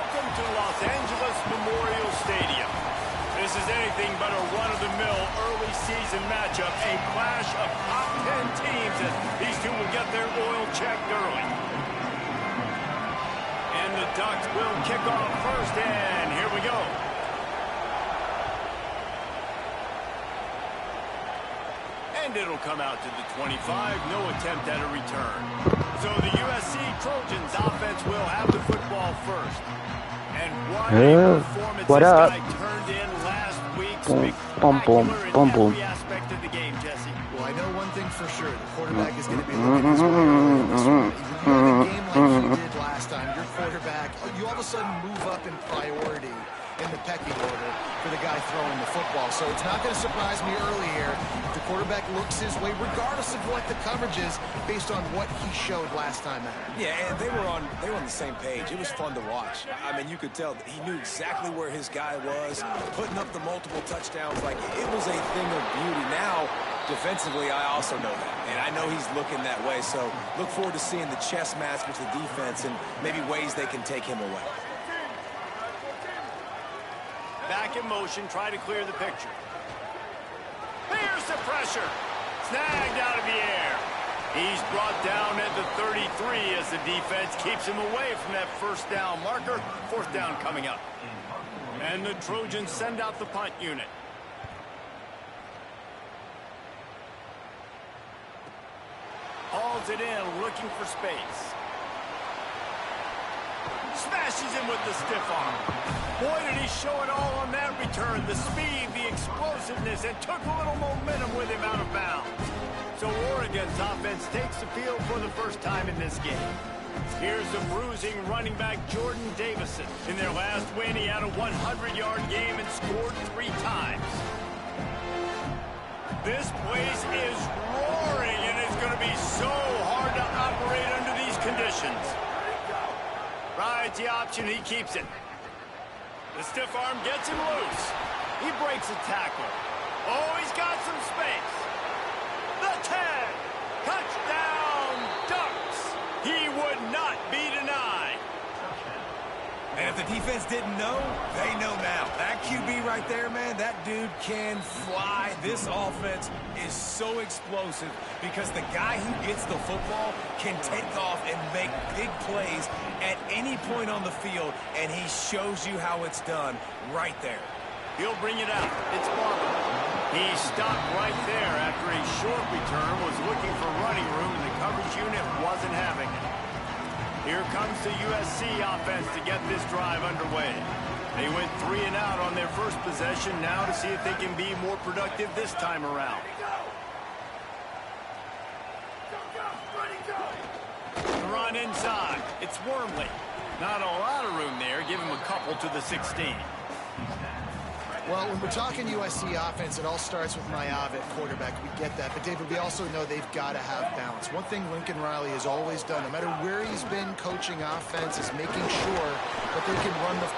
Welcome to Los Angeles Memorial Stadium. This is anything but a run-of-the-mill early season matchup, a clash of top 10 teams as these two will get their oil checked early. And the Ducks will kick off first, and here we go. And it'll come out to the 25, no attempt at a return. So the USC Trojans offense will have the football first. And what a performance this guy turned in last week. Spectacular in every aspect of the game, Jesse. Well, I know one thing for sure. The quarterback is going to be looking his way early in this one. If you have a game like you did last time, your quarterback, you all of a sudden move up in priority in the pecking order for the guy throwing the football. So it's not going to surprise me early here if the quarterback looks his way, regardless of what the coverage is, based on what he showed last time out. Yeah, and they were on the same page. It was fun to watch. I mean, you could tell that he knew exactly where his guy was, putting up the multiple touchdowns. Like, it was a thing of beauty. Now, defensively, I also know that, and I know he's looking that way. So look forward to seeing the chess match with the defense and maybe ways they can take him away. Back in motion, try to clear the picture. Here's the pressure. Snagged out of the air. He's brought down at the 33 as the defense keeps him away from that first down marker. Fourth down coming up. And the Trojans send out the punt unit. Hauls it in, looking for space. Smashes him with the stiff arm. Boy, did he show it all on that return. The speed, the explosiveness, and took a little momentum with him out of bounds. So Oregon's offense takes the field for the first time in this game. Here's the bruising running back Jordan Davison. In their last win, he had a 100-yard game and scored 3 times. This place is roaring, and it's going to be so hard to operate under these conditions. Rides the option, he keeps it. The stiff arm gets him loose. He breaks a tackle. Oh, he's got some space. The 10. Touchdown, Ducks. He would not be denied. And if the defense didn't know, they know now. That QB right there, man, that dude can fly. This offense is so explosive because the guy who gets the football can take off and make big plays at any point on the field, and he shows you how it's done right there. He'll bring it out. It's Barber. He stopped right there after a short return, was looking for running room, and the coverage unit wasn't having it. Here comes the USC offense to get this drive underway. They went 3 and out on their first possession, now to see if they can be more productive this time around. The run inside. It's Wormley. Not a lot of room there. Give him a couple to the 16. Well, when we're talking USC offense, it all starts with Mayav at quarterback. We get that. But, David, we also know they've got to have balance. One thing Lincoln Riley has always done, no matter where he's been coaching offense, is making sure that they can run the...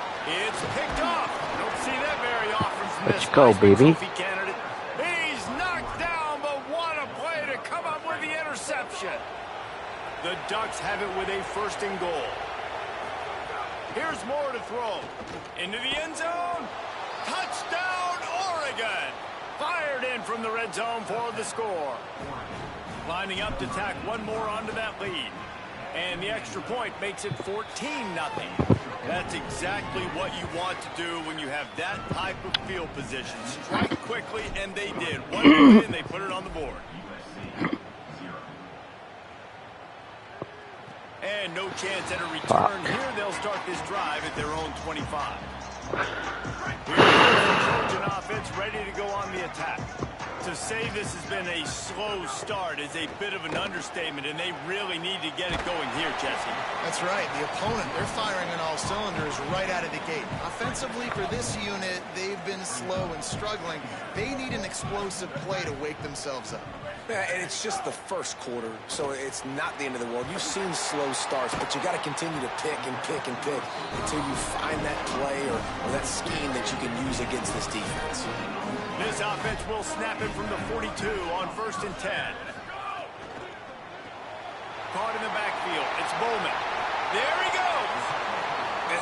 It's picked off. Don't see that very often from this. Let's go, baby. Candidate. He's knocked down, but what a play to come up with the interception. The Ducks have it with a 1st and goal. Here's more to throw. Into the end zone. Touchdown, Oregon! Fired in from the red zone for the score. Lining up to tack one more onto that lead. And the extra point makes it 14-0. That's exactly what you want to do when you have that type of field position. Strike quickly, and they did. One play, and they put it on the board. And no chance at a return here. They'll start this drive at their own 25. Here's the Trojan offense ready to go on the attack. To say this has been a slow start is a bit of an understatement, and they really need to get it going here, Jesse. That's right. The opponent, they're firing on all cylinders right out of the gate. Offensively, for this unit, they've been slow and struggling. They need an explosive play to wake themselves up. Yeah, and it's just the first quarter, so it's not the end of the world. You've seen slow starts, but you got to continue to pick and pick and pick until you find that play or that scheme that you can use against this defense. This offense will snap it from the 42 on 1st and 10. Caught in the backfield. It's Bowman. There he goes.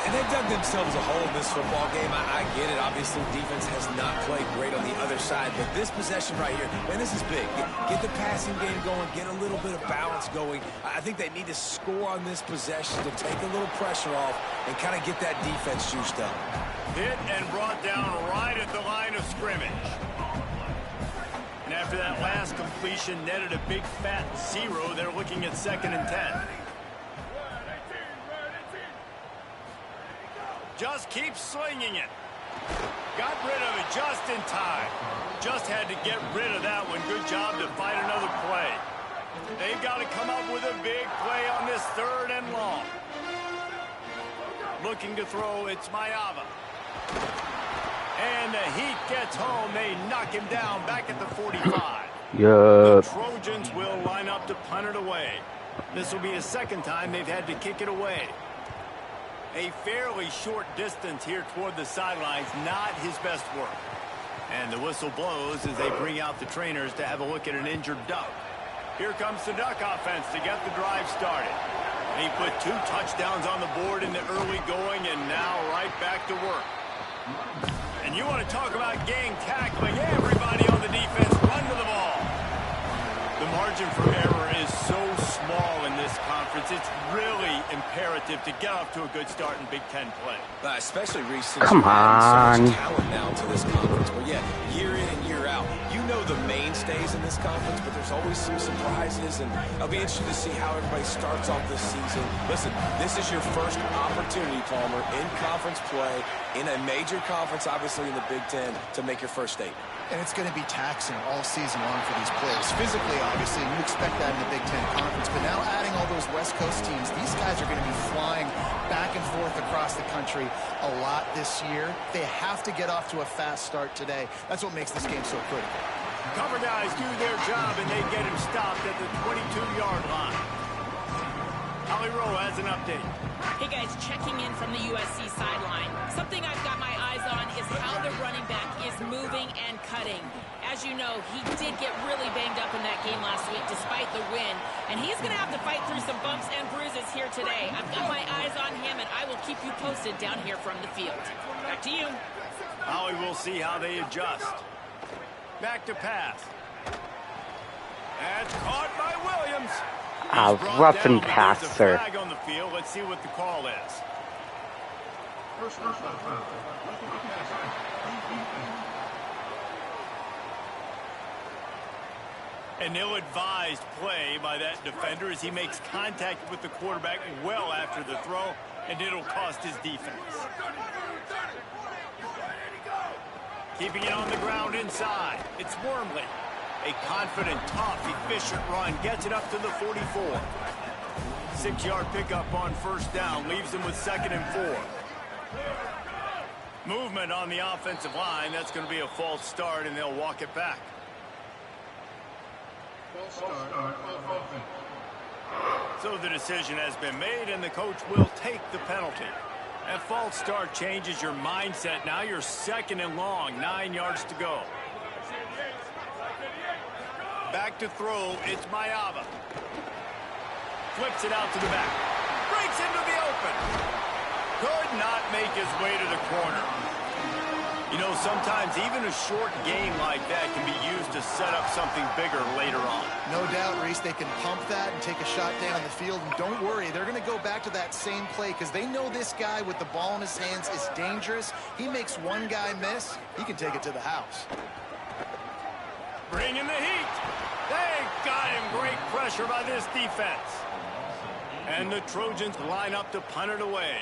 And they've dug themselves a hole in this football game. I get it. Obviously, defense has not played great on the other side. But this possession right here, man, this is big. Get the passing game going. Get a little bit of balance going. I think they need to score on this possession to take a little pressure off and kind of get that defense juiced up. Hit and brought down right at the line of scrimmage. And after that last completion netted a big fat 0, they're looking at 2nd and 10. Just keep slinging it. Got rid of it just in time. Just had to get rid of that one. Good job to fight another play. They've got to come up with a big play on this 3rd and long. Looking to throw, it's Mayava. And the Heat gets home. They knock him down back at the 45. The Trojans will line up to punt it away. This will be the 2nd time they've had to kick it away. A fairly short distance here toward the sidelines, not his best work. And the whistle blows as they bring out the trainers to have a look at an injured Duck. Here comes the Duck offense to get the drive started. And he put 2 touchdowns on the board in the early going, and now right back to work. And you want to talk about gang tackling. Everybody on the defense run to the ball. The margin for error is so small in this conference. It's really imperative to get off to a good start in Big Ten play. Especially recently. Come on. So much talent now to this conference. But yeah, year in and year out, you know the mainstays in this conference, but there's always some surprises, and I'll be interested to see how everybody starts off this season. Listen, this is your first opportunity, Palmer, in conference play, in a major conference, obviously in the Big Ten, to make your first statement. And it's going to be taxing all season long for these players. Physically, obviously, you expect that in the Big Ten Conference. But now adding all those West Coast teams, these guys are going to be flying back and forth across the country a lot this year. They have to get off to a fast start today. That's what makes this game so critical. Cover guys do their job, and they get him stopped at the 22-yard line. Holly Rowe has an update. Hey, guys, checking in from the USC sideline. Something I've got my eyes on is how the running back is moving and cutting. As you know, he did get really banged up in that game last week despite the win, and he's going to have to fight through some bumps and bruises here today. I've got my eyes on him, and I will keep you posted down here from the field. Back to you. Holly will see how they adjust. Back to pass. That's caught by Williams. Rough and passer. Flag on the field. Let's see what the call is. An ill-advised play by that defender as he makes contact with the quarterback well after the throw, and it'll cost his defense. Keeping it on the ground inside. It's Wormley. A confident, tough, efficient run gets it up to the 44. 6-yard pickup on 1st down leaves him with 2nd and 4. Movement on the offensive line. That's going to be a false start, and they'll walk it back. So the decision has been made, and the coach will take the penalty. That false start changes your mindset. Now you're 2nd and long, 9 yards to go. Back to throw, it's Mayava. Flips it out to the back. Breaks into the open. Could not make his way to the corner. You know, sometimes even a short game like that can be used to set up something bigger later on. No doubt, Reese, they can pump that and take a shot down the field. And don't worry, they're going to go back to that same play because they know this guy with the ball in his hands is dangerous. He makes one guy miss, he can take it to the house. Bring in the heat. They got him. Great pressure by this defense. And the Trojans line up to punt it away.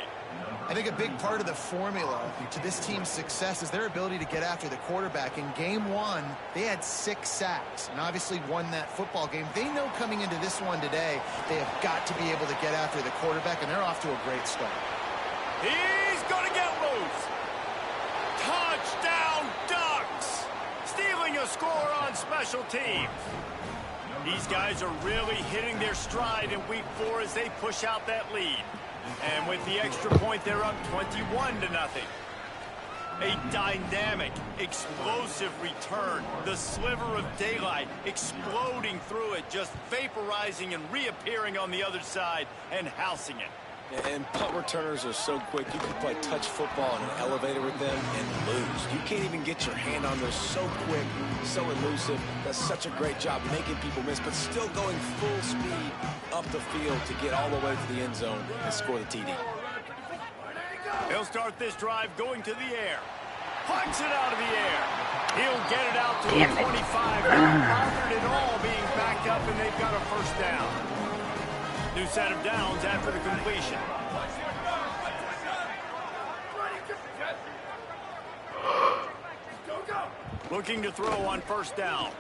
I think a big part of the formula to this team's success is their ability to get after the quarterback. In game 1, they had 6 sacks and obviously won that football game. They know coming into this one today, they have got to be able to get after the quarterback, and they're off to a great start. He's going to get loose. Touchdown, Ducks. Stealing a score on special teams. These guys are really hitting their stride in week 4 as they push out that lead. And with the extra point, they're up 21-0. A dynamic, explosive return. The sliver of daylight exploding through it, just vaporizing and reappearing on the other side and housing it. And punt returners are so quick. You can play touch football in an elevator with them and lose. You can't even get your hand on those. So quick, so elusive. Does such a great job making people miss, but still going full speed up the field to get all the way to the end zone and score the TD. He'll start this drive going to the air. Punts it out of the air. He'll get it out to the 25. Bothered at all being backed up, and they've got a first down. New set of downs after the completion. Looking to throw on first down.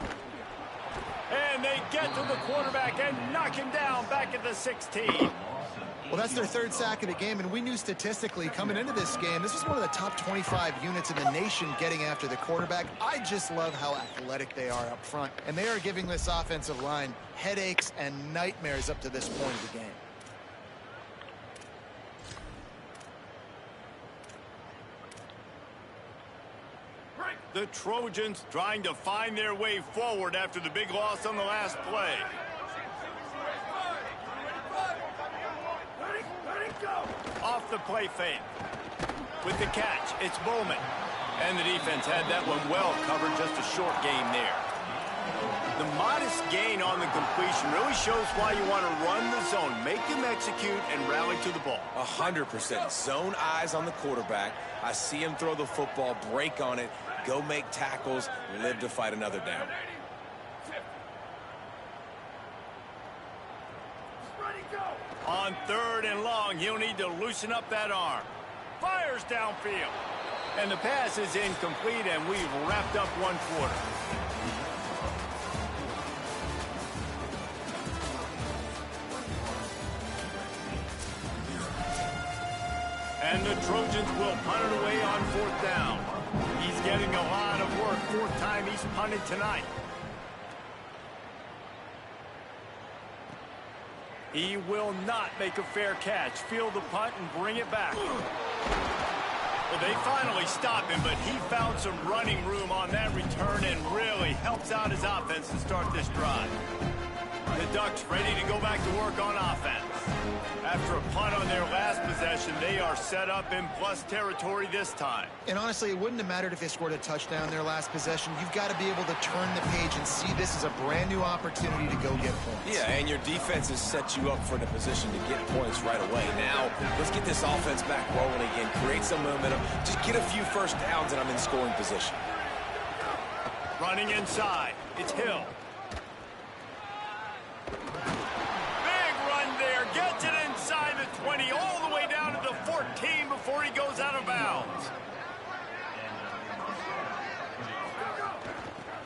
And they get to the quarterback and knock him down back at the 16. Well, that's their third sack of the game, and we knew statistically coming into this game, this was one of the top 25 units in the nation getting after the quarterback. I just love how athletic they are up front, and they are giving this offensive line headaches and nightmares up to this point of the game. The Trojans trying to find their way forward after the big loss on the last play. Off the play fake. With the catch, it's Bowman. And the defense had that one well covered, just a short gain there. The modest gain on the completion really shows why you want to run the zone, make them execute, and rally to the ball. 100%. Zone eyes on the quarterback. I see him throw the football, break on it, go make tackles, live to fight another down. On third and long, he'll need to loosen up that arm. Fires downfield. And the pass is incomplete, and we've wrapped up one quarter. And the Trojans will punt it away on fourth down. He's getting a lot of work. Fourth time he's punted tonight. He will not make a fair catch. Field the punt and bring it back. Well, they finally stop him, but he found some running room on that return and really helps out his offense to start this drive. The Ducks ready to go back to work on offense. After a punt on their last possession, they are set up in plus territory this time. And honestly, it wouldn't have mattered if they scored a touchdown their last possession. You've got to be able to turn the page and see this as a brand new opportunity to go get points. Yeah, and your defense has set you up for the position to get points right away. Now, let's get this offense back rolling again, create some momentum, just get a few first downs, and I'm in scoring position. Running inside, it's Hill. Gets it inside the 20, all the way down to the 14 before he goes out of bounds.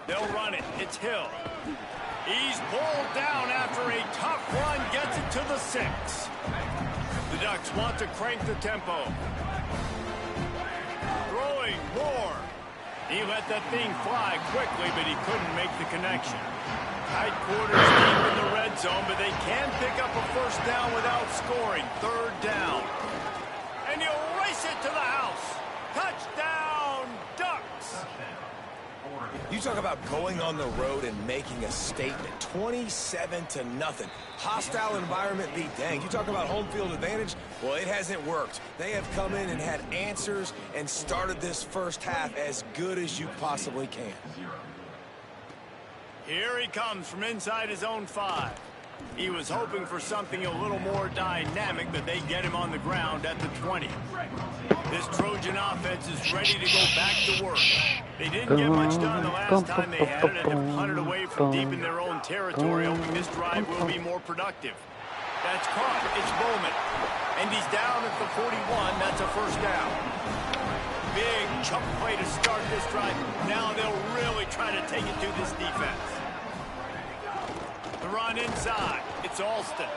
They'll run it. It's Hill. He's pulled down after a tough run, gets it to the 6. The Ducks want to crank the tempo. Throwing more. He let that thing fly quickly, but he couldn't make the connection. Tight quarters deep in the red zone, but they can pick up a first down without scoring. Third down. And he'll race it to the house. Touchdown, Ducks. You talk about going on the road and making a statement. 27-0. Hostile environment be danged. You talk about home field advantage. Well, it hasn't worked. They have come in and had answers and started this first half as good as you possibly can. Here he comes from inside his own 5. He was hoping for something a little more dynamic, but they get him on the ground at the 20. This Trojan offense is ready to go back to work. They didn't get much done the last time they had it, and they're punted away from deep in their own territory, hoping this drive will be more productive. That's caught. It's Bowman. And he's down at the 41. That's a first down. Big chunk play to start this drive. Now they'll really try to take it to this defense. The run inside. It's Alston.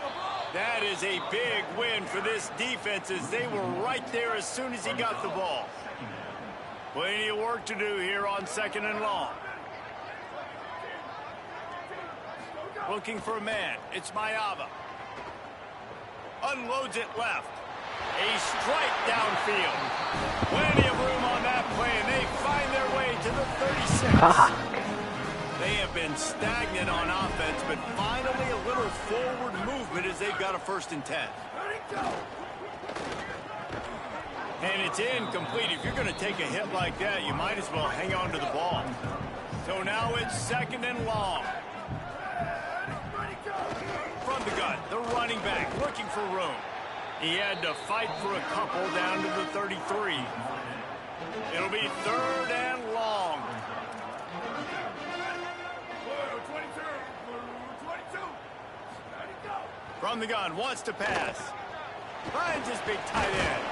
That is a big win for this defense as they were right there as soon as he got the ball. Plenty of work to do here on second and long. Looking for a man. It's Mayava. Unloads it left. A strike downfield. Plenty of room on that play, and they find their way to the 36. They have been stagnant on offense, but finally a little forward movement as they've got a 1st and 10. And it's incomplete. If you're going to take a hit like that, you might as well hang on to the ball. So now it's 2nd and long. From the gun, the running back looking for room. He had to fight for a couple down to the 33. It'll be 3rd and long. From the gun, wants to pass. Finds his big tight end.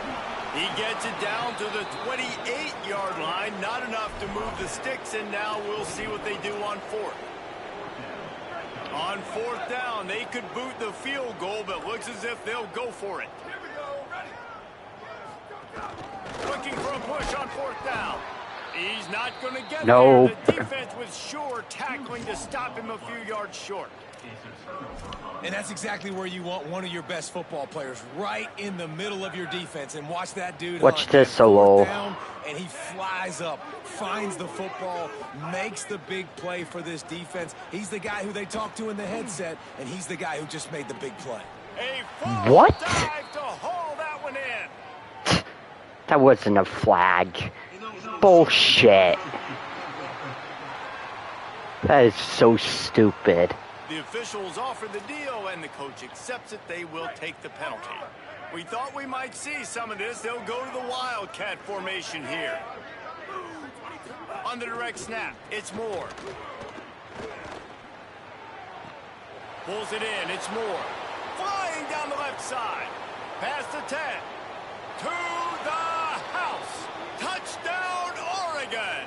He gets it down to the 28-yard line. Not enough to move the sticks, and now we'll see what they do on 4th. On 4th down, they could boot the field goal, but looks as if they'll go for it. Looking for a push on 4th down. He's not going to get there. The defense was sure tackling to stop him a few yards short. And that's exactly where you want one of your best football players, right in the middle of your defense. And watch that dude. Watch this solo. And he flies up, finds the football, makes the big play for this defense. He's the guy who they talk to in the headset, and he's the guy who just made the big play. What? Dive to haul that one in. That wasn't a flag. Bullshit. That is so stupid. The officials offer the deal, and the coach accepts it. They will take the penalty. We thought we might see some of this. They'll go to the Wildcat formation here. On the direct snap, it's Moore. Pulls it in, it's Moore. Flying down the left side. Past the 10. To the house. Touchdown, Oregon.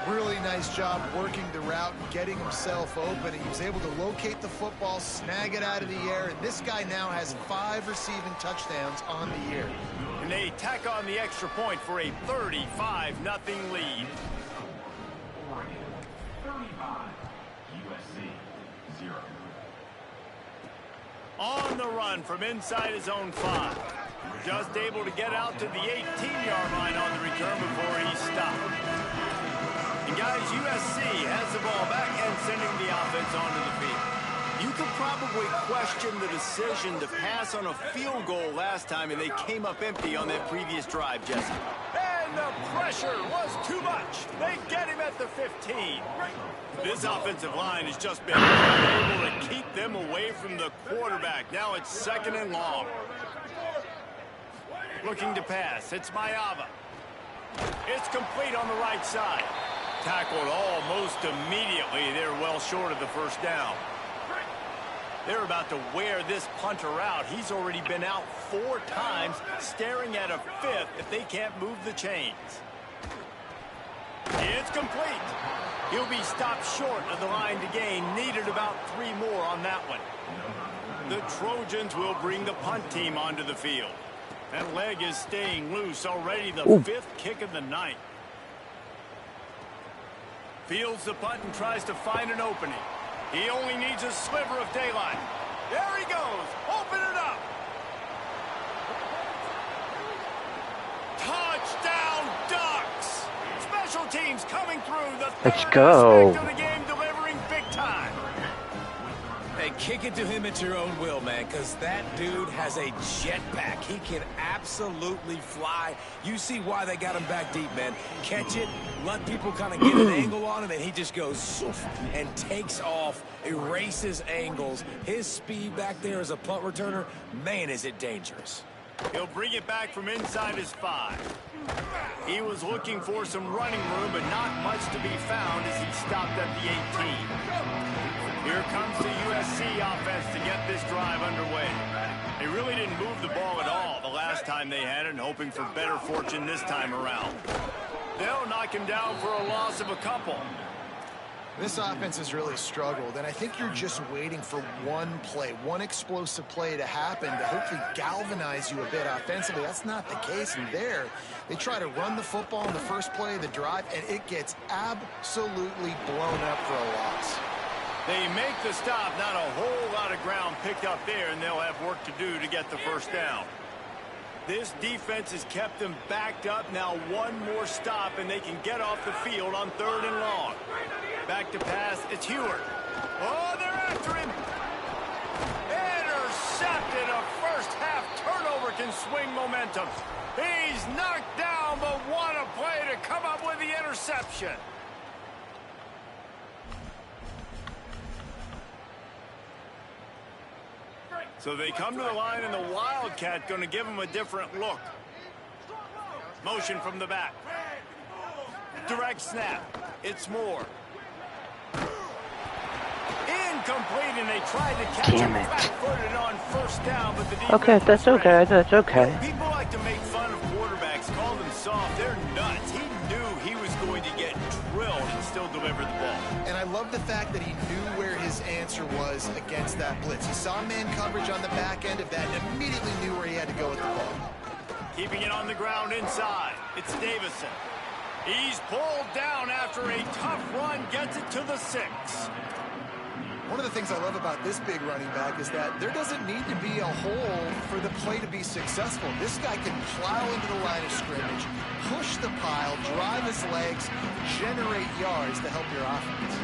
Really nice job working the route and getting himself open. He was able to locate the football, snag it out of the air, and this guy now has 5 receiving touchdowns on the year. And they tack on the extra point for a 35-0 lead. On the run from inside his own 5. Just able to get out to the 18-yard line on the return before he stopped. And guys, USC has the ball back and sending the offense onto the field. You could probably question the decision to pass on a field goal last time, and they came up empty on that previous drive, Jesse. And the pressure was too much. They get him at the 15. This offensive line has just been able to keep them away from the quarterback. Now it's 2nd and long. Looking to pass. It's Mayava. It's complete on the right side. Tackled almost immediately. They're well short of the 1st down. They're about to wear this punter out. He's already been out 4 times, staring at a 5th if they can't move the chains. It's complete. He'll be stopped short of the line to gain. Needed about 3 more on that one. The Trojans will bring the punt team onto the field. That leg is staying loose. Already the 5th kick of the night. Fields the punt and tries to find an opening. He only needs a sliver of daylight. There he goes. Open it up. Touchdown, Ducks. Special teams coming through. The Let's go. aspect of the game, delivering big time. Hey, kick it to him at your own will, man, because that dude has a jetpack. He can absolutely fly. You see why they got him back deep, man. Catch it, let people kind of get an angle on him, and he just goes soof, and takes off, erases angles. His speed back there as a punt returner, man, is it dangerous. He'll bring it back from inside his 5. He was looking for some running room, but not much to be found as he stopped at the 18. Here comes the USC offense to get this drive underway. They really didn't move the ball at all the last time they had it, and hoping for better fortune this time around. They'll knock him down for a loss of a couple. This offense has really struggled, and I think you're just waiting for one play, one explosive play to happen to hopefully galvanize you a bit offensively. That's not the case, and there they try to run the football in the first play of the drive, and it gets absolutely blown up for a loss. They make the stop, not a whole lot of ground picked up there, and they'll have work to do to get the 1st down. This defense has kept them backed up. Now one more stop, and they can get off the field on 3rd and long. Back to pass, it's Heward. Oh, they're after him. Intercepted, a 1st half turnover can swing momentum. He's knocked down, but what a play to come up with the interception. So they come to the line, and the Wildcat going to give him a different look. Motion from the back. Direct snap. It's Moore. Incomplete, and they tried to catch him flat-footed on first down, but the defense Okay, that's okay, that's okay. People like to make fun of quarterbacks, call them soft. They're nuts. He knew he was going to get drilled and still deliver the ball. And I love the fact that he knew where his answer was against that blitz. He saw man coverage on the back end of that and immediately knew where he had to go with the ball. Keeping it on the ground inside. It's Davison. He's pulled down after a tough run, gets it to the 6. One of the things I love about this big running back is that there doesn't need to be a hole for the play to be successful. This guy can plow into the line of scrimmage, push the pile, drive his legs, generate yards to help your offense.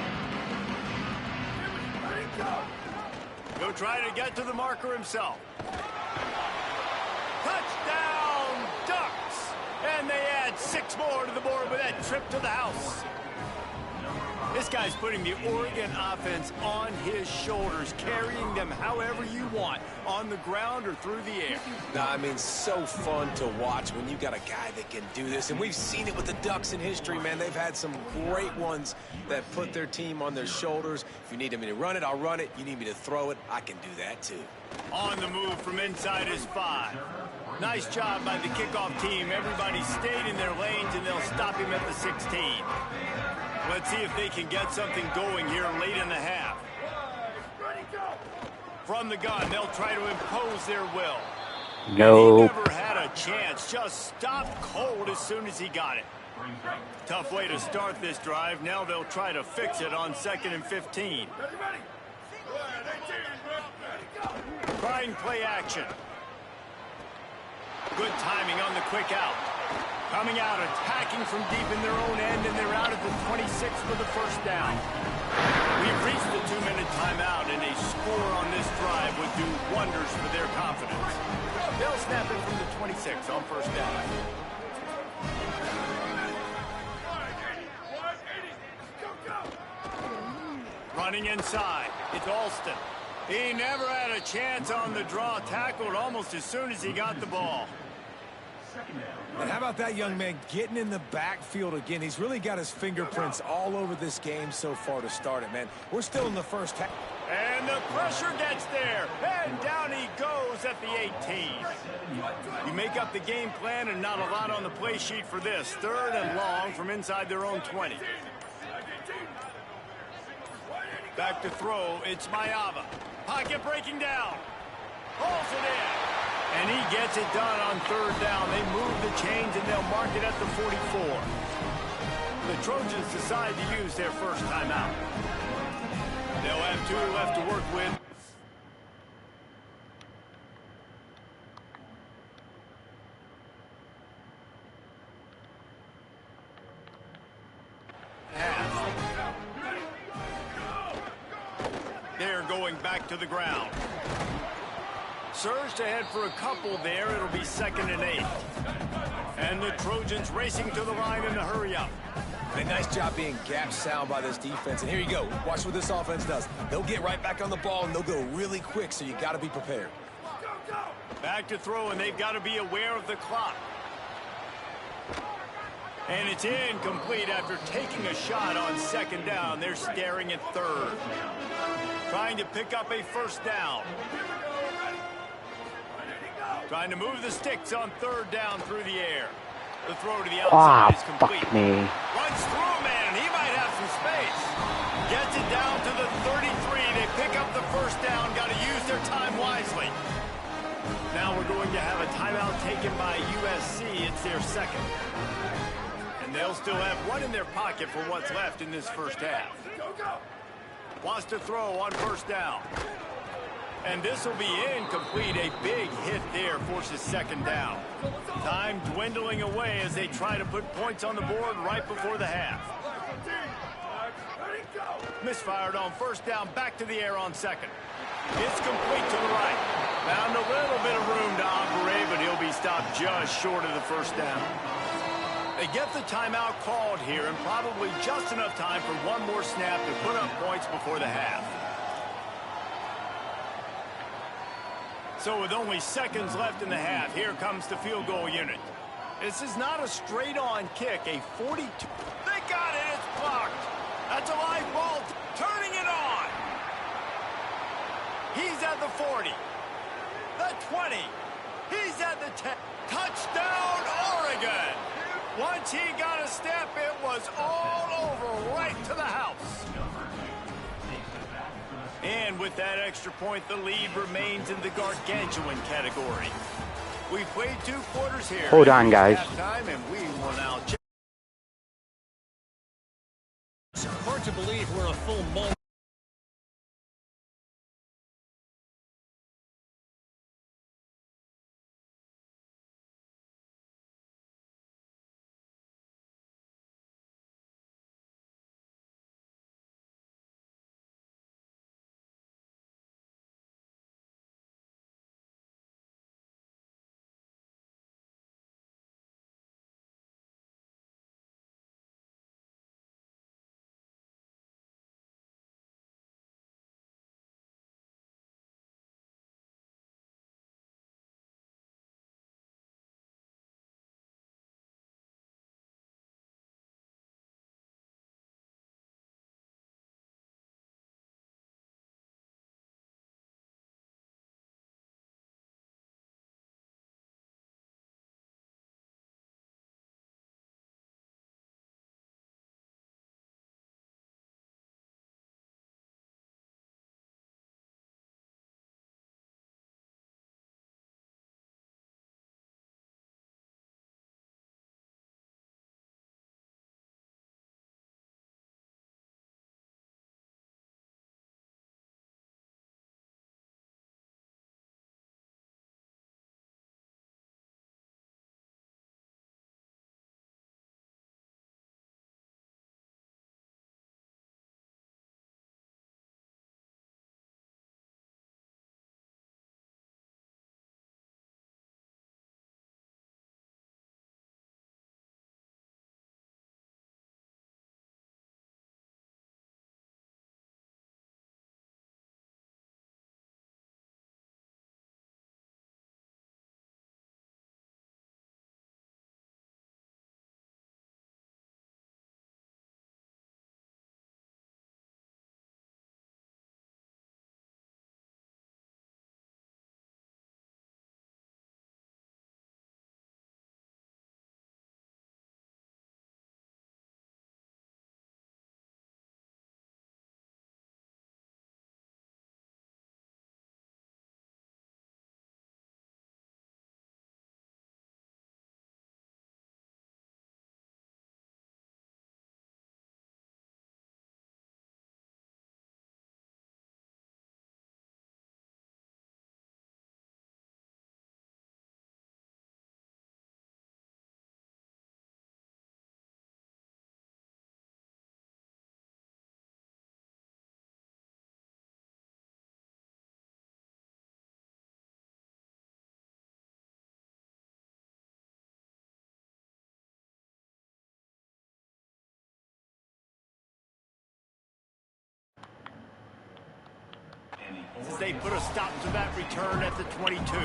He'll try to get to the marker himself. Touchdown, Ducks! And they add 6 more to the board with that trip to the house. This guy's putting the Oregon offense on his shoulders, carrying them however you want, on the ground or through the air. I mean, so fun to watch when you got a guy that can do this. And we've seen it with the Ducks in history, man. They've had some great ones that put their team on their shoulders. If you need me to run it, I'll run it. You need me to throw it, I can do that too. On the move from inside his 5. Nice job by the kickoff team. Everybody stayed in their lanes, and they'll stop him at the 16. Let's see if they can get something going here late in the half. From the gun, they'll try to impose their will. No. He never had a chance. Just stopped cold as soon as he got it. Tough way to start this drive. Now they'll try to fix it on 2nd and 15. Trying play action. Good timing on the quick out. Coming out, attacking from deep in their own end, and they're out at the 26 for the first down. We've reached the 2-minute timeout, and a score on this drive would do wonders for their confidence. They'll snap it from the 26 on first down. Running inside, it's Alston. He never had a chance on the draw, tackled almost as soon as he got the ball. And how about that young man getting in the backfield again? He's really got his fingerprints all over this game so far to start it, man. We're still in the first half. And the pressure gets there, and down he goes at the 18. You make up the game plan, and not a lot on the play sheet for this. 3rd and long from inside their own 20. Back to throw, it's Mayava. Pocket breaking down. Pulls it in. And he gets it done on 3rd down. They move the chains, and they'll mark it at the 44. The Trojans decide to use their first timeout. They'll have 2 left to work with. They're going back to the ground. Surged ahead for a couple there. It'll be 2nd and 8. And the Trojans racing to the line in the hurry-up. A nice job being gap sound by this defense. And here you go. Watch what this offense does. They'll get right back on the ball, and they'll go really quick, so you got to be prepared. Back to throw, and they've got to be aware of the clock. And it's incomplete after taking a shot on 2nd down. They're staring at 3rd. Trying to pick up a first down. Trying to move the sticks on 3rd down through the air. The throw to the outside is complete. Fuck me. Runs through, man. He might have some space. Gets it down to the 33. They pick up the first down. Got to use their time wisely. Now we're going to have a timeout taken by USC. It's their 2nd. And they'll still have 1 in their pocket for what's left in this first half. Wants to throw on first down. And this will be incomplete. A big hit there forces 2nd down. Time dwindling away as they try to put points on the board right before the half. Misfired on first down, back to the air on 2nd. It's complete to the right. Found a little bit of room to operate, but he'll be stopped just short of the first down. They get the timeout called here, and probably just enough time for one more snap to put up points before the half. So with only seconds left in the half, here comes the field goal unit. This is not a straight-on kick, a 42. They got it, it's blocked. That's a live ball, turning it on. He's at the 40, the 20. He's at the 10. Touchdown, Oregon. Once he got a step, it was all over, right to the house. And with that extra point, the lead remains in the gargantuan category. We've played 2 quarters here. Hold on, guys. Halftime, and we will now check. It's hard to believe we're a full moment. As they put a stop to that return at the 22.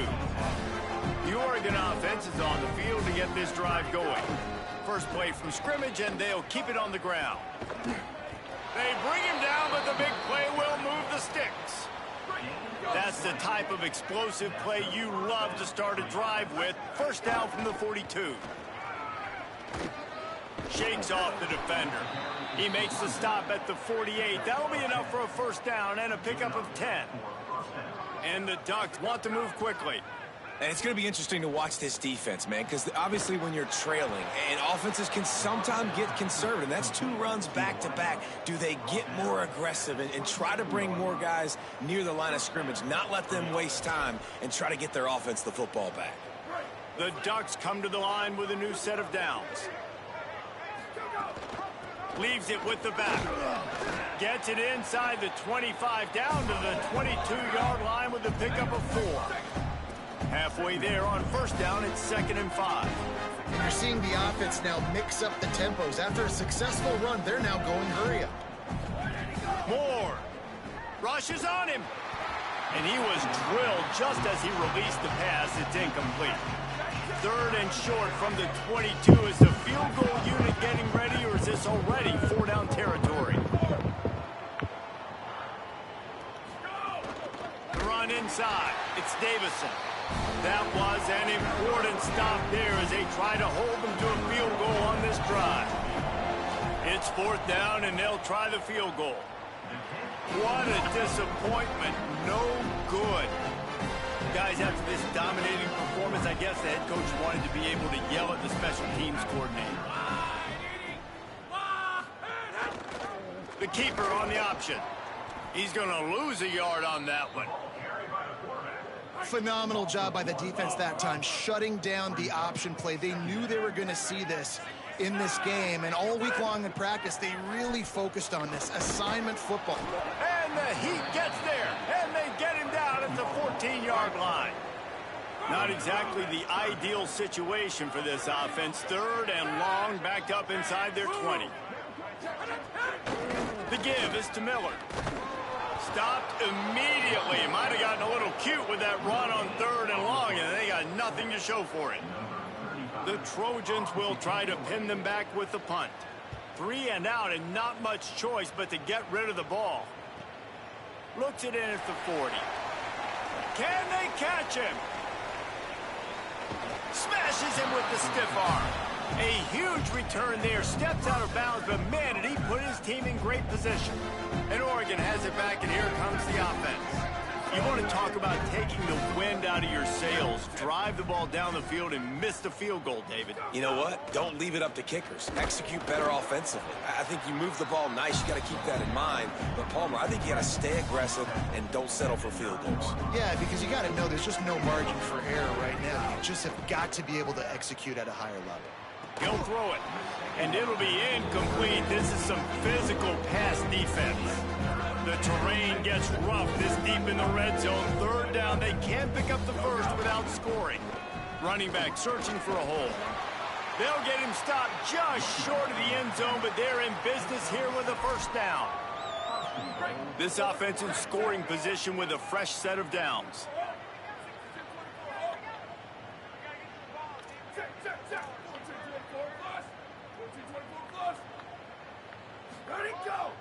The Oregon offense is on the field to get this drive going. First play from scrimmage, and they'll keep it on the ground. They bring him down, but the big play will move the sticks. That's the type of explosive play you love to start a drive with. First down from the 42. Shakes off the defender. He makes the stop at the 48. That'll be enough for a first down and a pickup of 10. And the Ducks want to move quickly. And it's going to be interesting to watch this defense, man, because obviously when you're trailing, and offenses can sometimes get conservative. That's 2 runs back-to-back. Do they get more aggressive and try to bring more guys near the line of scrimmage, not let them waste time, and try to get their offense the football back? The Ducks come to the line with a new set of downs. Leaves it with the back. Gets it inside the 25 down to the 22-yard line with the pickup of 4. Halfway there on first down, it's 2nd and 5. And you're seeing the offense now mix up the tempos. After a successful run, they're now going hurry up. Moore rushes on him. And he was drilled just as he released the pass. It's incomplete. 3rd and short from the 22. Is the field goal unit getting ready, or is this already 4-down territory? The run inside. It's Davison. That was an important stop there as they try to hold them to a field goal on this drive. It's 4th down, and they'll try the field goal. What a disappointment. No good. Guys, after this dominating performance, I guess the head coach wanted to be able to yell at the special teams coordinator. The keeper on the option. He's going to lose a yard on that one. Phenomenal job by the defense that time, shutting down the option play. They knew they were going to see this in this game, and all week long in practice, they really focused on this assignment football. And the Heat gets there, and they get him down at the 14-yard line. Not exactly the ideal situation for this offense. 3rd and long, backed up inside their 20. The give is to Miller. Stopped immediately. Might have gotten a little cute with that run on 3rd and long, and they got nothing to show for it. The Trojans will try to pin them back with the punt. 3 and out, and not much choice but to get rid of the ball. Looks it in at the 40. Can they catch him? Smashes him with the stiff arm. A huge return there. Steps out of bounds, but man, did he put his team in great position. And Oregon has it back, and here comes the offense. You want to talk about taking the wind out of your sails. Drive the ball down the field and miss the field goal, David. You know what? Don't leave it up to kickers. Execute better offensively. I think you move the ball nice. You got to keep that in mind. But, Palmer, I think you got to stay aggressive and don't settle for field goals. Yeah, because you got to know there's just no margin for error right now. You just have got to be able to execute at a higher level. He'll throw it, and it'll be incomplete. This is some physical pass defense. The terrain gets rough this deep in the red zone. 3rd down, they can't pick up the first without scoring. Running back searching for a hole. They'll get him stopped just short of the end zone, but they're in business here with a 1st down. This offense in scoring position with a fresh set of downs.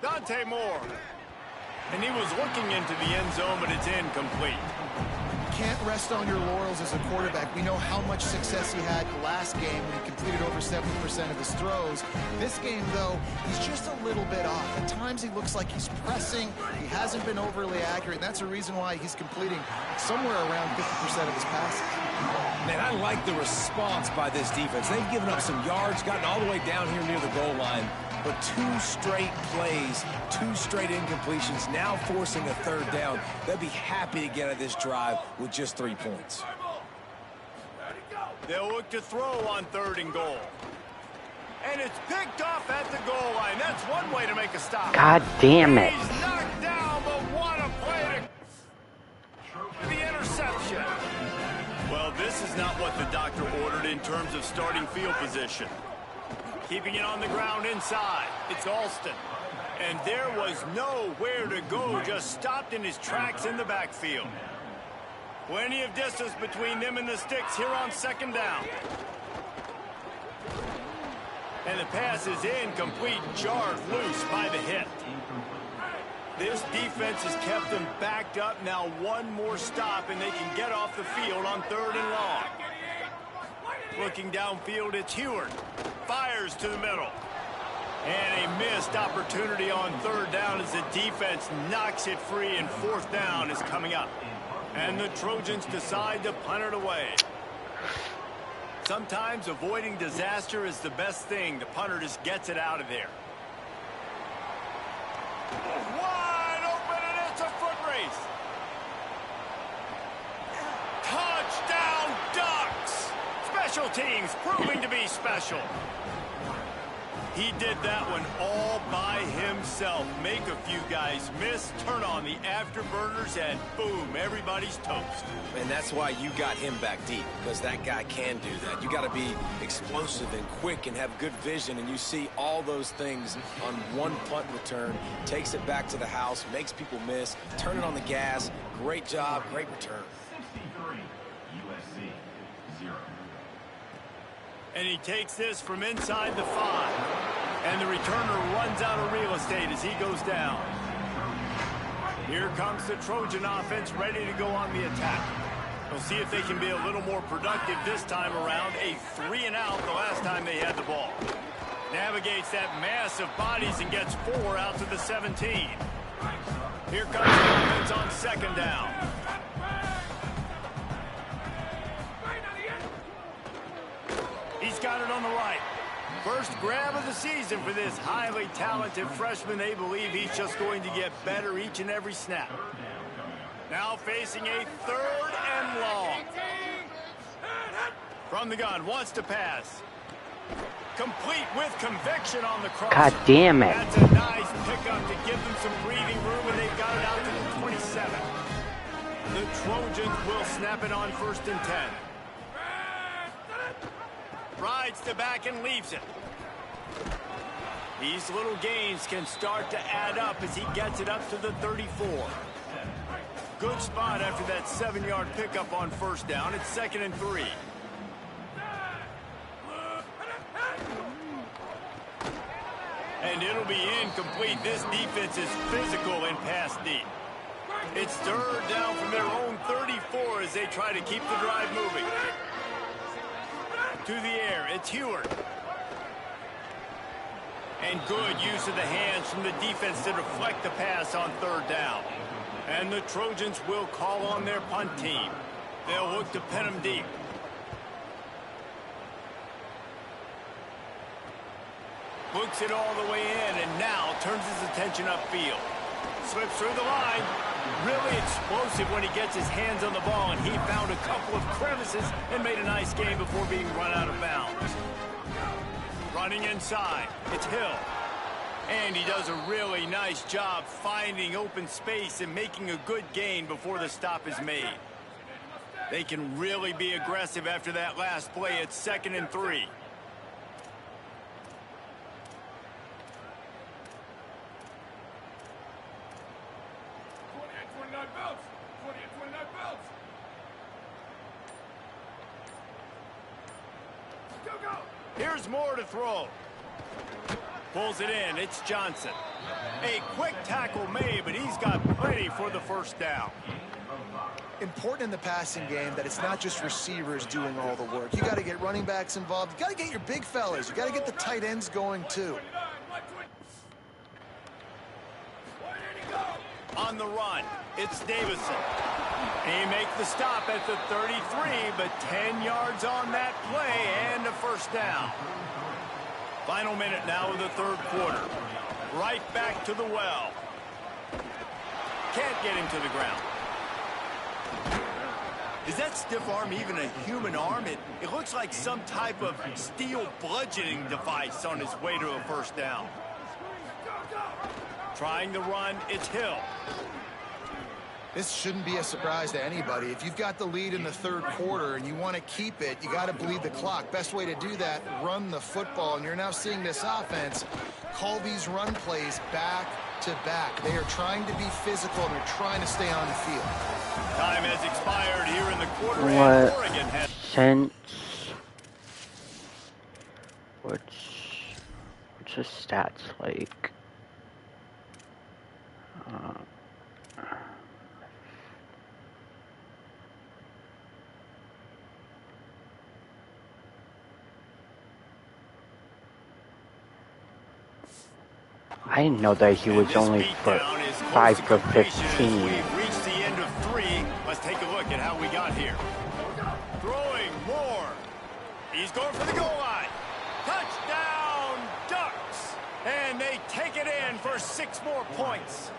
Dante Moore. And he was looking into the end zone, but it's incomplete. Can't rest on your laurels as a quarterback. We know how much success he had last game when he completed over 70% of his throws. This game, though, he's just a little bit off. At times he looks like he's pressing. He hasn't been overly accurate. That's a reason why he's completing somewhere around 50% of his passes. Man, I like the response by this defense. They've given up some yards, gotten all the way down here near the goal line. But 2 straight plays, 2 straight incompletions, now forcing a 3rd down. They'll be happy to get out of this drive with just 3 points. They'll look to throw on 3rd and goal. And it's picked off at the goal line. That's one way to make a stop. God damn it. He's knocked down, but what a play to the interception. Well, this is not what the doctor ordered in terms of starting field position. Keeping it on the ground inside. It's Alston. And there was nowhere to go. Just stopped in his tracks in the backfield. Plenty of distance between them and the sticks here on 2nd down. And the pass is incomplete, jarred loose by the hit. This defense has kept them backed up. Now one more stop, and they can get off the field on 3rd and long. Looking downfield, it's Heward. Fires to the middle. And a missed opportunity on 3rd down as the defense knocks it free, and 4th down is coming up. And the Trojans decide to punt it away. Sometimes avoiding disaster is the best thing. The punter just gets it out of there. Wide open, and it's a foot race. Touchdown, Ducks! Special teams proving to be special. He did that one all by himself. Make a few guys miss, turn on the afterburners, and boom, everybody's toast. And that's why you got him back deep, because that guy can do that. You got to be explosive and quick and have good vision, and you see all those things on one punt return. Takes it back to the house, makes people miss, turn it on the gas. Great job, great return. 63, USC, 0. And he takes this from inside the 5. And the returner runs out of real estate as he goes down. Here comes the Trojan offense ready to go on the attack. We'll see if they can be a little more productive this time around. A 3-and-out the last time they had the ball. Navigates that mass of bodies and gets 4 out to the 17. Here comes the offense on 2nd down. He's got it on the right. First grab of the season for this highly talented freshman. They believe he's just going to get better each and every snap. Now facing a 3rd and long. From the gun, wants to pass. Complete with conviction on the cross. God damn it. That's a nice pickup to give them some breathing room, and they've got it out to the 27. The Trojans will snap it on 1st and 10. Rides to back and leaves it. These little gains can start to add up as he gets it up to the 34. Good spot after that 7-yard pickup on 1st down. It's 2nd and 3. And it'll be incomplete. This defense is physical and pass deep. It's 3rd down from their own 34 as they try to keep the drive moving. To the air, it's Heward. And good use of the hands from the defense to deflect the pass on 3rd down. And the Trojans will call on their punt team. They'll look to pin them deep. Looks it all the way in and now turns his attention upfield. Slips through the line. Really explosive when he gets his hands on the ball, and he found a couple of crevices and made a nice game before being run out of bounds. Running inside, it's Hill. And he does a really nice job finding open space and making a good gain before the stop is made. They can really be aggressive after that last play. It's 2nd and 3. Here's Moore to throw. Pulls it in. It's Johnson. A quick tackle made, but he's got plenty for the 1st down. Important in the passing game that it's not just receivers doing all the work. You got to get running backs involved. You got to get your big fellas. You got to get the tight ends going too. On the run, it's Davison. He makes the stop at the 33, but 10 yards on that play and a 1st down. Final minute now of the 3rd quarter. Right back to the well. Can't get him to the ground. Is that stiff arm even a human arm? It looks like some type of steel bludgeoning device on his way to a 1st down. Trying to run, it's Hill. This shouldn't be a surprise to anybody. If you've got the lead in the 3rd quarter and you want to keep it, you got to bleed the clock. Best way to do that, run the football. And you're now seeing this offense call these run plays back to back. They are trying to be physical and they're trying to stay on the field. Time has expired here in the quarter. What Oregon has sense? What's his stats like? I didn't know that he was only for 5 for 15. We've reached the end of 3. Let's take a look at how we got here. Throwing Moore. He's going for the goal line. Touchdown, Ducks. And they take it in for 6 more points.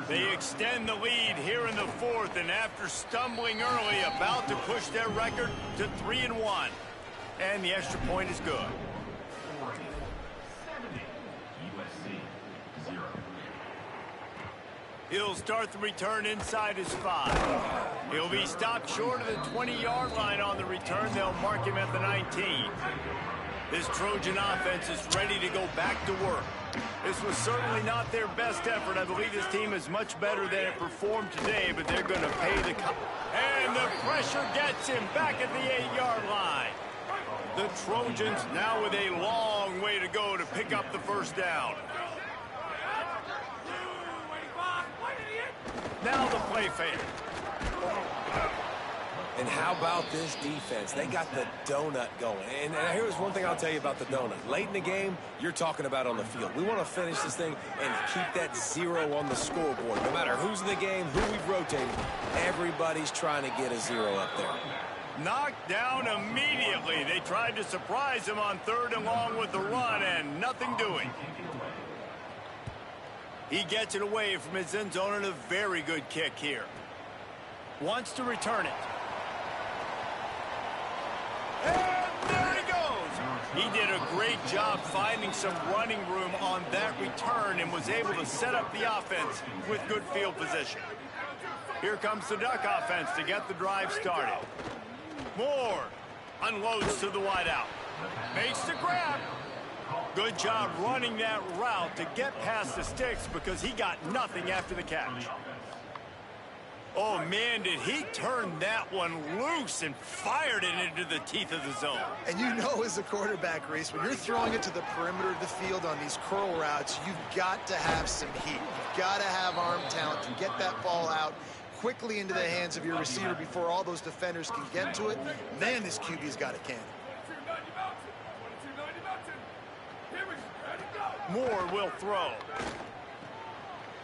They extend the lead here in the 4th, and after stumbling early, about to push their record to 3-1. And the extra point is good. USC 0. He'll start the return inside his 5. He'll be stopped short of the 20-yard line on the return. They'll mark him at the 19. This Trojan offense is ready to go back to work. This was certainly not their best effort. I believe this team is much better than it performed today, but they're going to pay the cost. And the pressure gets him back at the 8-yard line. The Trojans now with a long way to go to pick up the first down. Now the play fake. And how about this defense? They got the donut going. And here's one thing I'll tell you about the donut. Late in the game, you're talking about on the field. We want to finish this thing and keep that 0 on the scoreboard. No matter who's in the game, who we've rotated, everybody's trying to get a 0 up there. Knocked down immediately. They tried to surprise him on 3rd and long with the run, and nothing doing. He gets it away from his end zone and a very good kick here. Wants to return it. And there he goes. He did a great job finding some running room on that return and was able to set up the offense with good field position. Here comes the Duck offense to get the drive started. Moore unloads to the wideout. Makes the grab. Good job running that route to get past the sticks because he got nothing after the catch. Oh, man, did he turn that one loose and fired it into the teeth of the zone. And you know as a quarterback, Reese, when you're throwing it to the perimeter of the field on these curl routes, you've got to have some heat. You've got to have arm talent to get that ball out quickly into the hands of your receiver before all those defenders can get to it. Man, this QB's got a cannon. Moore will throw.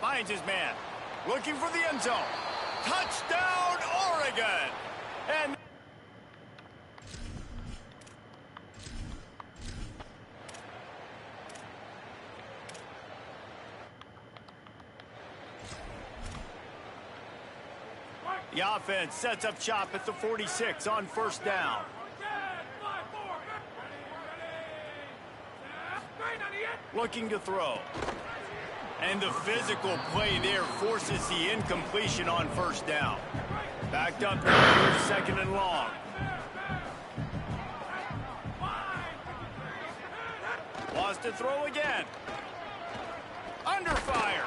Finds his man. Looking for the end zone. Touchdown, Oregon! And the offense sets up shop at the 46 on 1st down. Looking to throw. And the physical play there forces the incompletion on 1st down. Backed up now, 2nd and long. Wants to throw again. Under fire.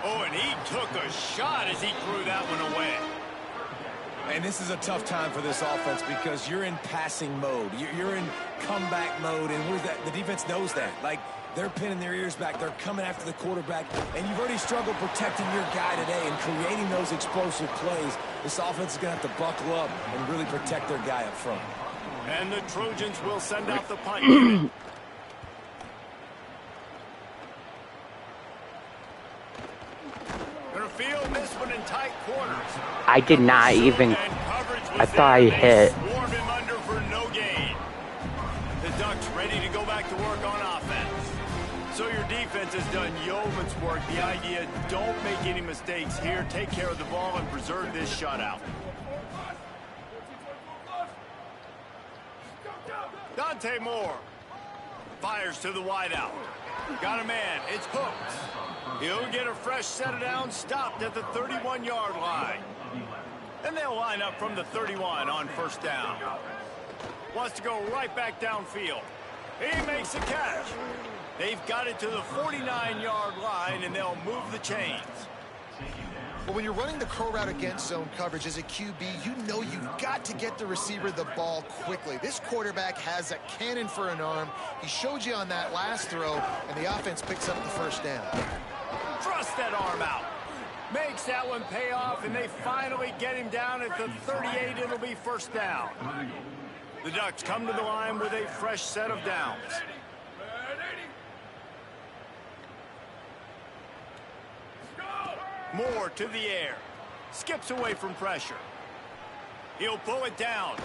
Oh, and he took a shot as he threw that one away. And this is a tough time for this offense because you're in passing mode. You're in comeback mode, and the defense knows that. Like, they're pinning their ears back. They're coming after the quarterback, and you've already struggled protecting your guy today and creating those explosive plays. This offense is going to have to buckle up and really protect their guy up front. And the Trojans will send out the punt unit. Gonna field this one in tight quarters. I did not even. I thought I hit. Swarm him under for no gain. The Ducks ready to go back to work on offense. So your defense has done yeoman's work. The idea, don't make any mistakes here. Take care of the ball and preserve this shutout. Dante Moore fires to the wideout. Got a man. It's Hooks. He'll get a fresh set of downs, stopped at the 31-yard line. And they'll line up from the 31 on 1st down. Wants to go right back downfield. He makes the catch. They've got it to the 49-yard line, and they'll move the chains. Well, when you're running the curl route against zone coverage as a QB, you know you've got to get the receiver the ball quickly. This quarterback has a cannon for an arm. He showed you on that last throw, and the offense picks up the 1st down. Thrust that arm out. Makes that one pay off, and they finally get him down at the 38. It'll be 1st down. The Ducks come to the line with a fresh set of downs. Moore to the air. Skips away from pressure. He'll pull it down.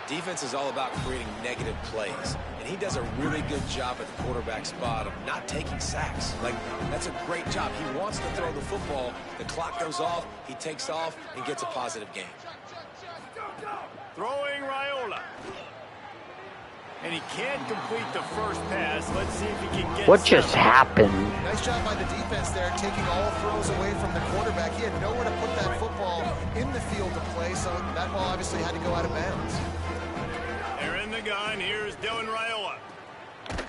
Defense is all about creating negative plays, and he does a really good job at the quarterback spot of not taking sacks. Like, that's a great job. He wants to throw the football. The clock goes off. He takes off and gets a positive gain. Throwing Raiola. And he can't complete the first pass. Let's see if he can get What just happened? Nice job by the defense there, taking all throws away from the quarterback. He had nowhere to put that football in the field to play, so that ball obviously had to go out of bounds. They're in the gun. Here's Dylan Raiola.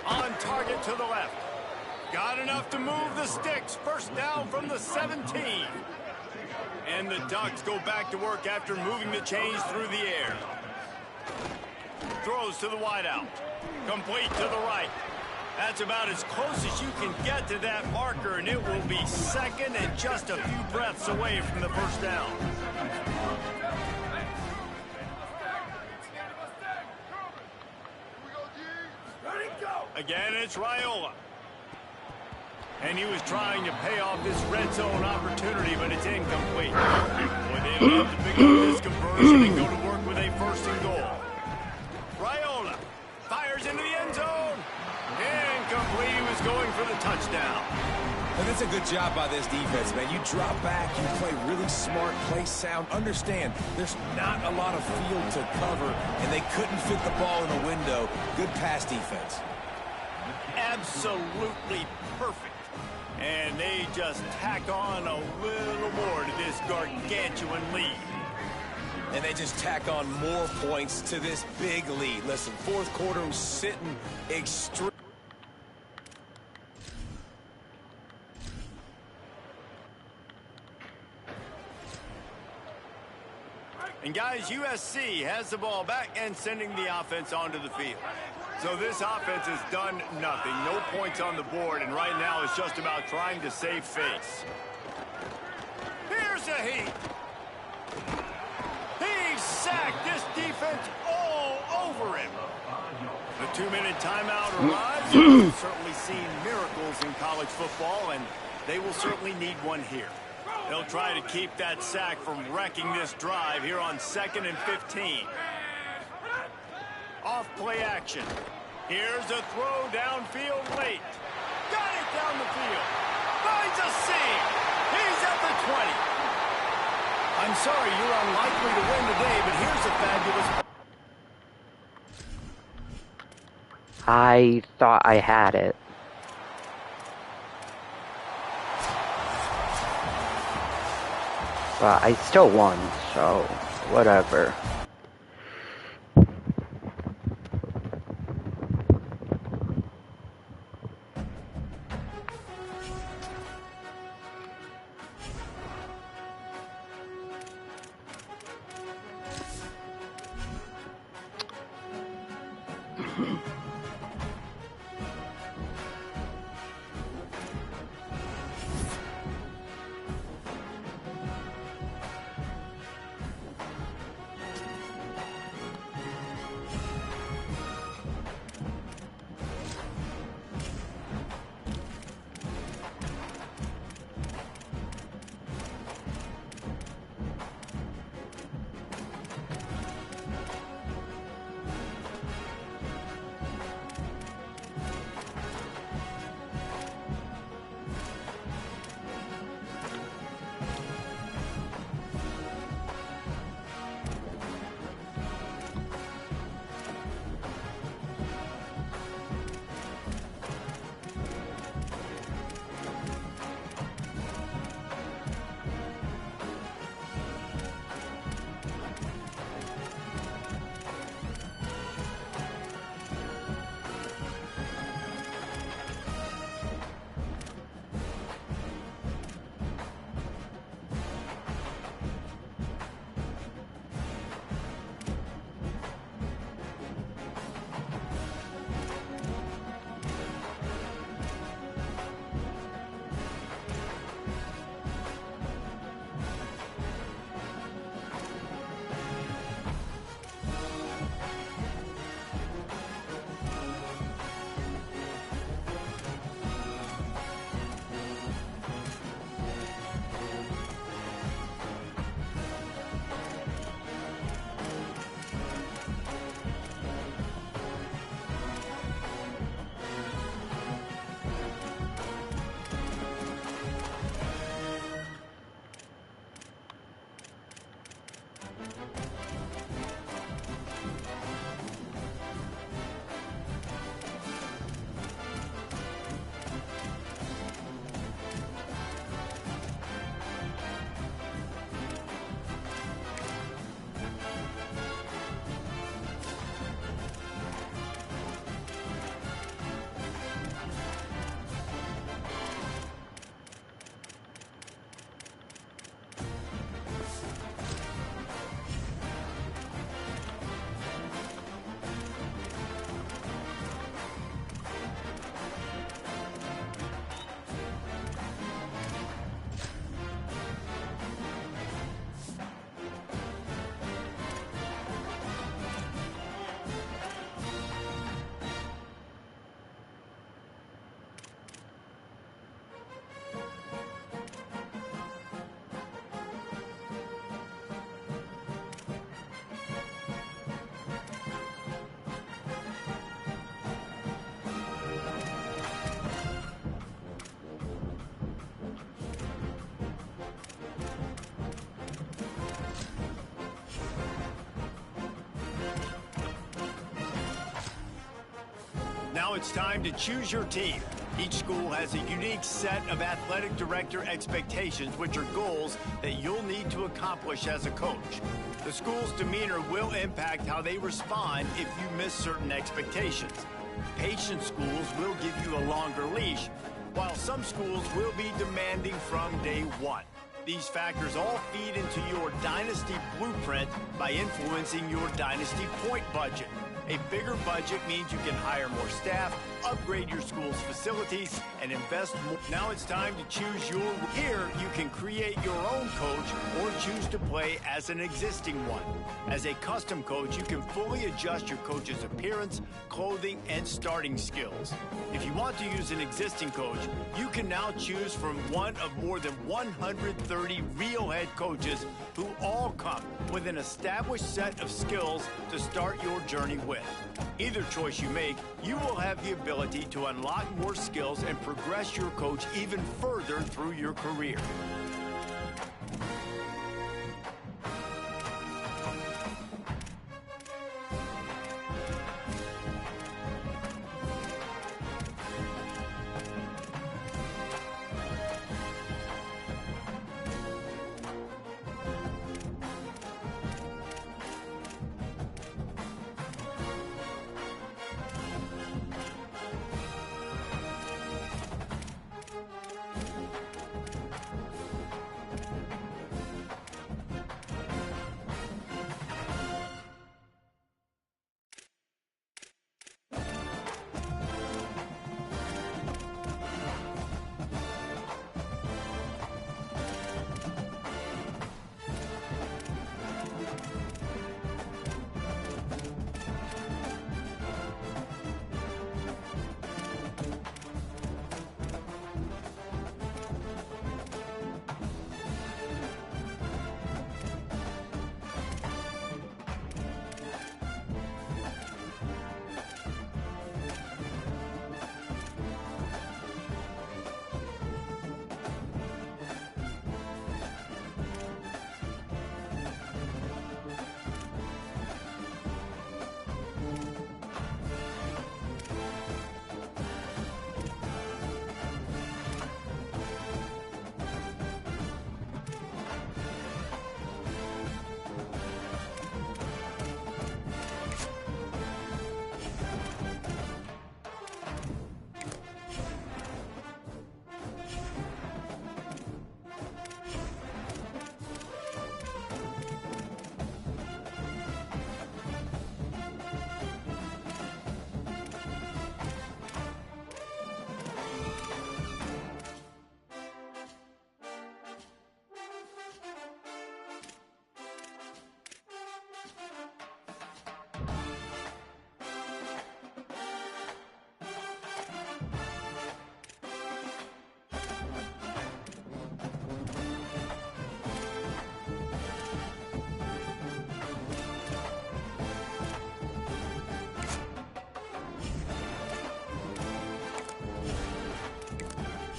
On target to the left. Got enough to move the sticks. First down from the 17. And the Ducks go back to work after moving the chains through the air. Throws to the wideout. Complete to the right. That's about as close as you can get to that marker, and it will be second and just a few breaths away from the first down. Again, it's Raiola. And he was trying to pay off this red zone opportunity, but it's incomplete. Boy, they will have to pick up this conversion and go to work with a first and goal. Raiola fires into the end zone. Incomplete. He was going for the touchdown. And that's a good job by this defense, man. You drop back, you play really smart, play sound. Understand, there's not a lot of field to cover, and they couldn't fit the ball in the window. Good pass defense. Absolutely perfect. And they just tack on a little more to this gargantuan lead. And they just tack on more points to this big lead. Listen, fourth quarter was sitting extreme. And guys, USC has the ball back and sending the offense onto the field. So this offense has done nothing. No points on the board, and right now it's just about trying to save face. Here's a heat. He sacked this defense all over him. The 2-minute timeout arrives. We've certainly seen miracles in college football, and they will certainly need one here. They'll try to keep that sack from wrecking this drive here on 2nd and 15. Off play action. Here's a throw downfield late. Got it down the field. Finds a seam. He's at the 20. I'm sorry, you're unlikely to win today, but here's a fabulous... I thought I had it. But I still won, so whatever. Now it's time to choose your team. Each school has a unique set of athletic director expectations, which are goals that you'll need to accomplish as a coach. The school's demeanor will impact how they respond if you miss certain expectations. Patient schools will give you a longer leash, while some schools will be demanding from day one. These factors all feed into your dynasty blueprint by influencing your dynasty point budget. A bigger budget means you can hire more staff, upgrade your school's facilities, and invest more. Now it's time to choose your... Here, you can create your own coach or choose to play as an existing one. As a custom coach, you can fully adjust your coach's appearance, clothing, and starting skills. If you want to use an existing coach, you can now choose from one of more than 130 real head coaches who all come with an established set of skills to start your journey with. Either choice you make, you will have the ability to unlock more skills and progress your coach even further through your career.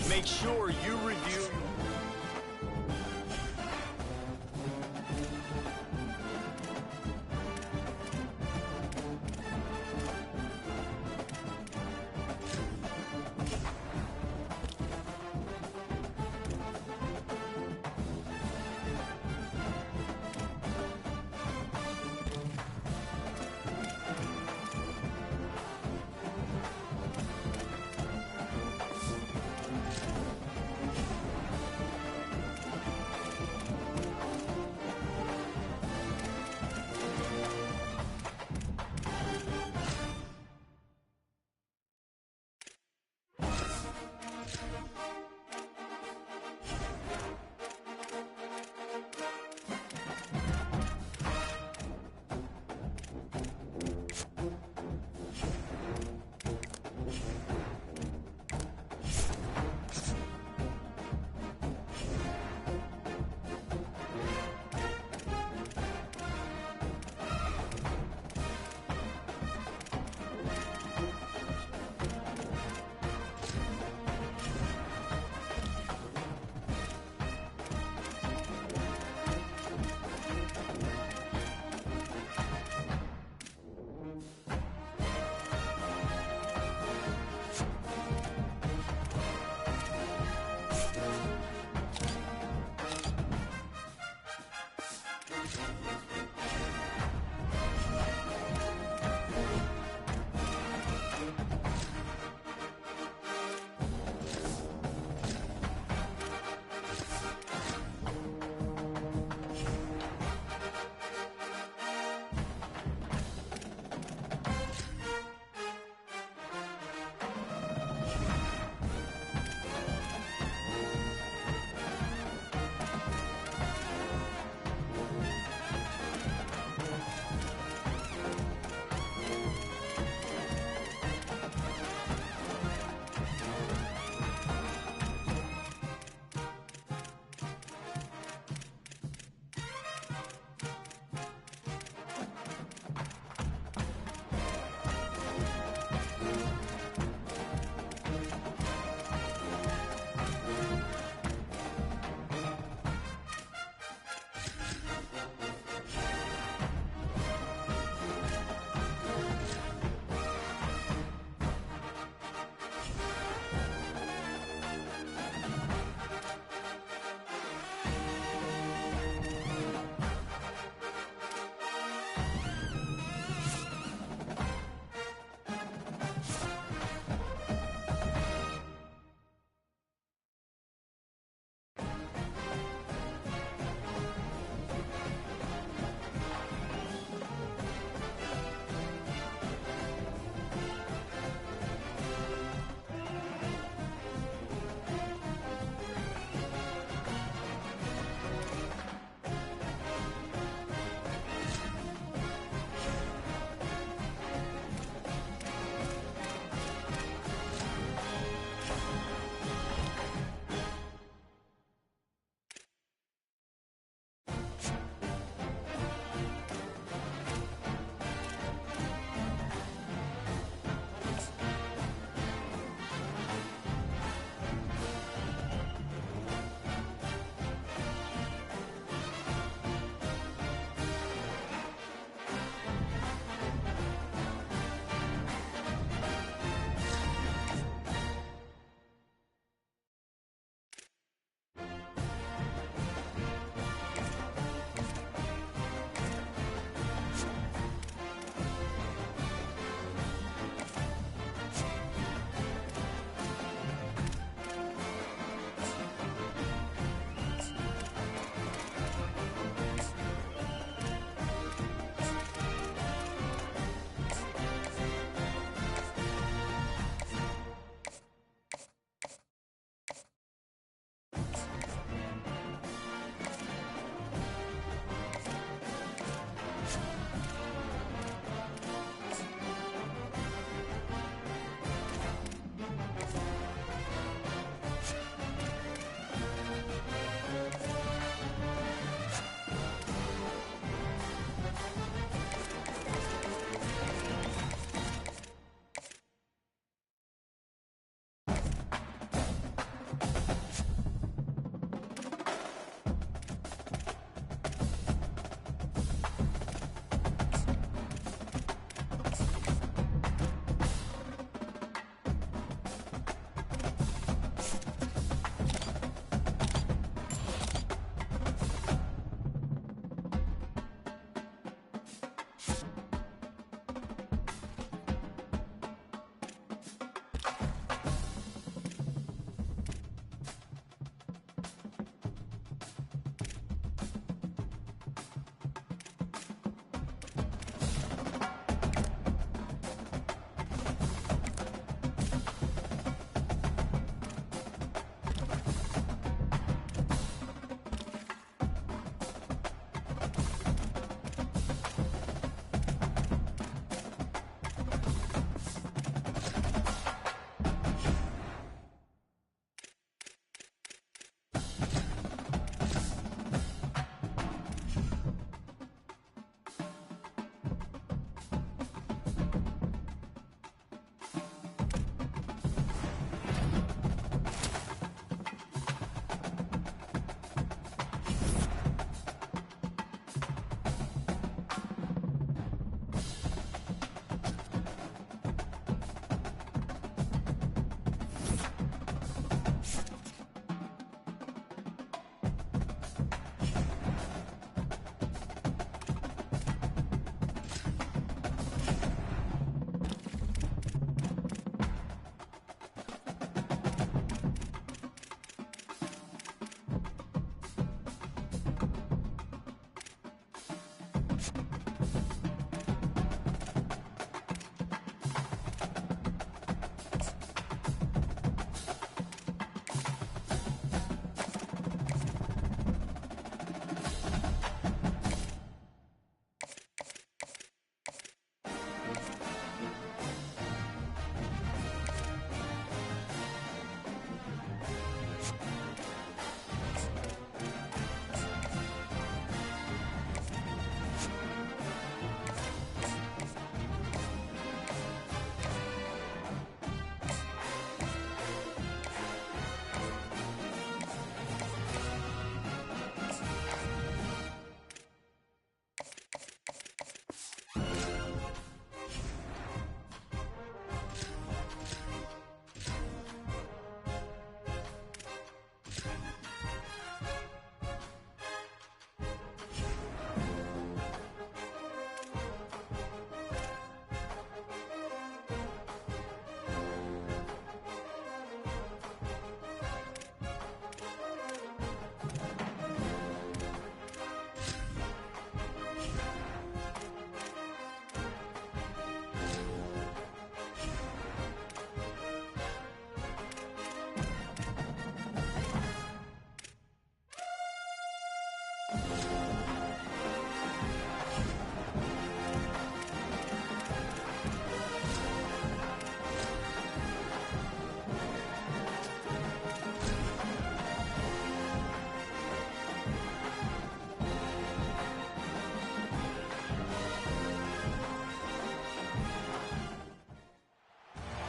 Make sure you review...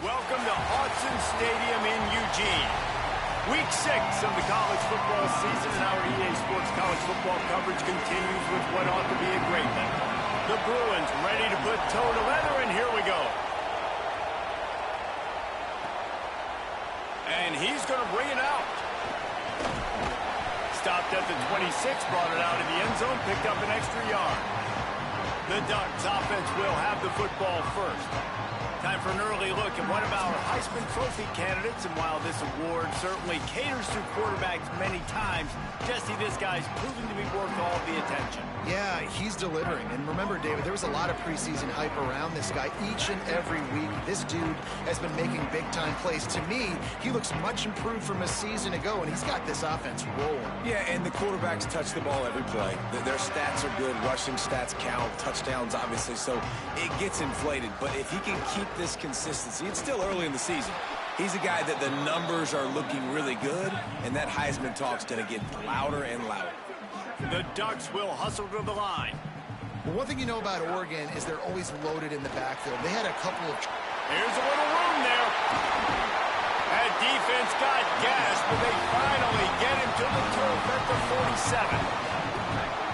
Welcome to Autzen Stadium in Eugene. Week 6 of the college football season, and our EA Sports college football coverage continues with what ought to be a great one. The Bruins ready to put toe to leather, and here we go. And he's going to bring it out. Stopped at the 26, brought it out of the end zone, picked up an extra yard. The Ducks offense will have the football first. Time for an early look at one of our Heisman Trophy candidates, and while this award certainly caters to quarterbacks many times, Jesse, this guy's proving to be worth all the attention. Yeah, he's delivering. And remember, David, there was a lot of preseason hype around this guy each and every week. This dude has been making big-time plays. To me, he looks much improved from a season ago, and he's got this offense rolling. Yeah, and the quarterbacks touch the ball every play. Their stats are good. Rushing stats count. Touchdowns, obviously, so it gets inflated. But if he can keep this consistency, it's still early in the season. He's a guy that the numbers are looking really good, and that Heisman talk's going to get louder and louder. The Ducks will hustle to the line. Well, one thing you know about Oregon is they're always loaded in the backfield. They had a couple of... Here's a little room there. That defense got gassed, but they finally get him to the turf at the 47.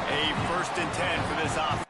A 1st and 10 for this offense.